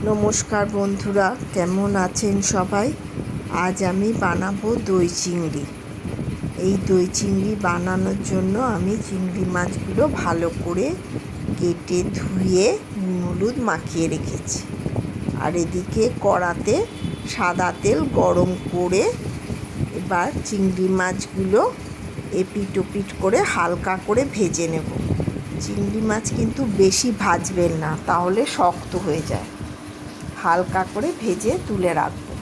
নমস্কার বন্ধুরা, কেমন আছেন সবাই? আজ আমি বানাবো দই চিংড়ি। এই দই চিংড়ি বানানোর জন্য আমি চিংড়ি মাছগুলো ভালো করে কেটে ধুয়ে নুন হলুদ মাখিয়ে রেখেছি। আর এদিকে কড়াতে সাদা তেল গরম করে এবার চিংড়ি মাছগুলো এপিট ওপিট করে হালকা করে ভেজে নেব। চিংড়ি মাছ কিন্তু বেশি ভাজবেন না, তাহলে শক্ত হয়ে যায়। হালকা করে ভেজে তুলে রাখবো।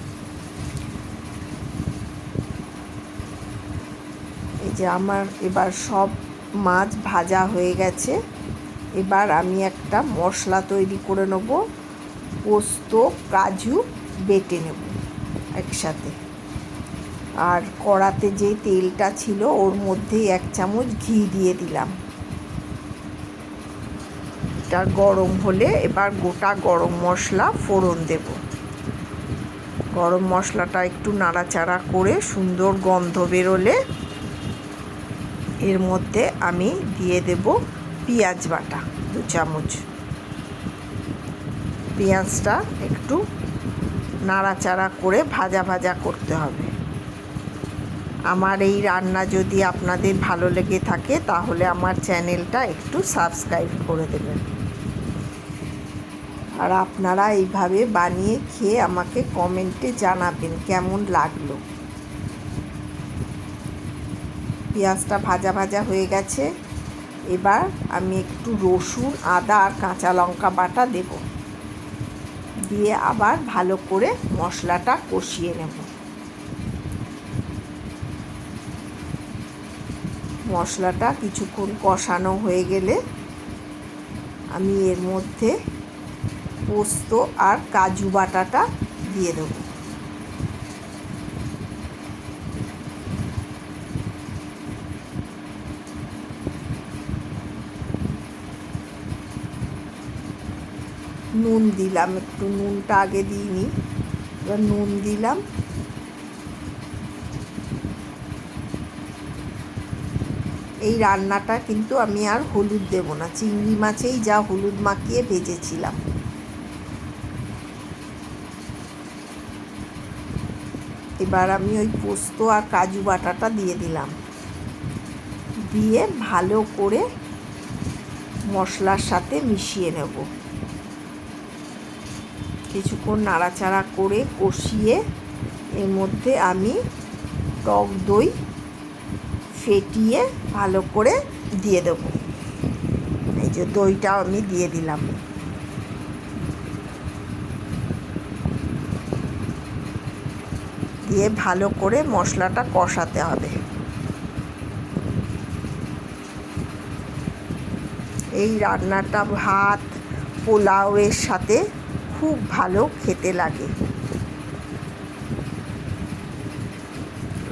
এই যে আমার এবার সব মাছ ভাজা হয়ে গেছে। এবার আমি একটা মশলা তৈরি করে নেব। পোস্ত কাজু বেটে নেব একসাথে। আর কড়াতে যে তেলটা ছিল ওর মধ্যেই 1 চামচ ঘি দিয়ে দিলাম। এটা গরম হলে এবার গোটা গরম মশলা ফোড়ন দেব। গরম মশলাটা একটু নাড়াচাড়া করে সুন্দর গন্ধ বেরোলে এর মধ্যে আমি দিয়ে দেব পেঁয়াজ বাটা 2 চামচ। পেঁয়াজটা একটু নাড়াচাড়া করে ভাজা ভাজা করতে হবে। আমার এই রান্না যদি আপনাদের ভালো লেগে থাকে তাহলে আমার চ্যানেলটা একটু সাবস্ক্রাইব করে দেবেন। আর আপনারা এইভাবে বানিয়ে খেয়ে আমাকে কমেন্টে জানাবেন কেমন লাগলো। পেঁয়াজটা ভাজা ভাজা হয়ে গেছে। এবার আমি একটু রসুন, আদা আর কাঁচা লঙ্কা বাটা দেব। দিয়ে আবার ভালো করে মশলাটা কষিয়ে নেব। মশলাটা কিছুক্ষণ কষানো হয়ে গেলে আমি এর মধ্যে পোস্ত আর কাজু বাটাটা দিয়ে দেব। নুন দিলাম, একটু নুনটা আগে দিইনি, এবার নুন দিলাম। এই রান্নাটা কিন্তু আমি আর হলুদ দেব না, চিংড়ি মাছেই যা হলুদ মাখিয়ে ভেজেছিলাম। এবার আমি ওই পোস্ত আর কাজু বাটাটা দিয়ে দিলাম। দিয়ে ভালো করে মশলার সাথে মিশিয়ে নেব। কিছুক্ষণ নাড়াচাড়া করে কষিয়ে এর মধ্যে আমি টক দই ফেটিয়ে ভালো করে দিয়ে দেব। এই যে দইটাও আমি দিয়ে দিলাম। দিয়ে ভালো করে মশলাটা কষাতে হবে। এই রান্নাটা ভাত পোলাওয়ের সাথে খুব ভালো খেতে লাগে।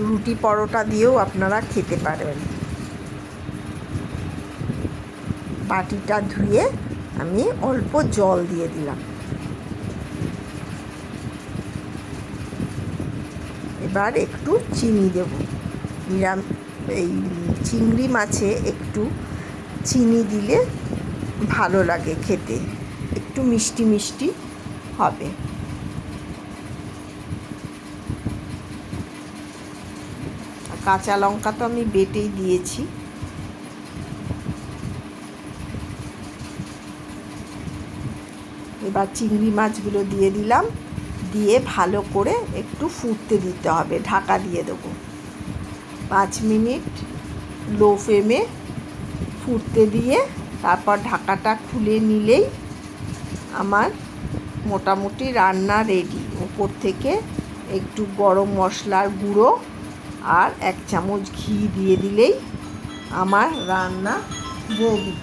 রুটি পরোটা দিয়েও আপনারা খেতে পারবেন। বাটিটা ধুয়ে আমি অল্প জল দিয়ে দিলাম। এবার একটু চিনি দেব। এই চিংড়ি মাছে একটু চিনি দিলে ভালো লাগে খেতে, একটু মিষ্টি মিষ্টি হবে। কাঁচা লঙ্কা তো আমি বেটেই দিয়েছি। এবার চিংড়ি মাছগুলো দিয়ে দিলাম। দিয়ে ভালো করে একটু ফুটতে দিতে হবে। ঢাকা দিয়ে দেবো। 5 মিনিট লো ফ্লেমে ফুটতে দিয়ে তারপর ঢাকাটা খুলে নিলেই আমার মোটামুটি রান্না রেডি। উপর থেকে একটু গরম মশলার গুঁড়ো আর 1 চামচ ঘি দিয়ে দিলেই আমার রান্না রেডি।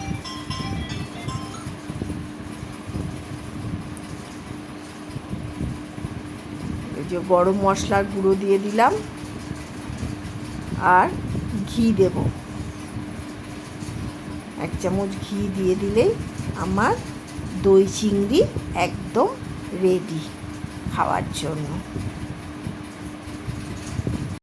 এই যে গরম মশলার গুঁড়ো দিয়ে দিলাম আর ঘি দেব। 1 চামচ ঘি দিয়ে দিলেই আমার দই চিংড়ি একদম রেডি খাওয়ার জন্য।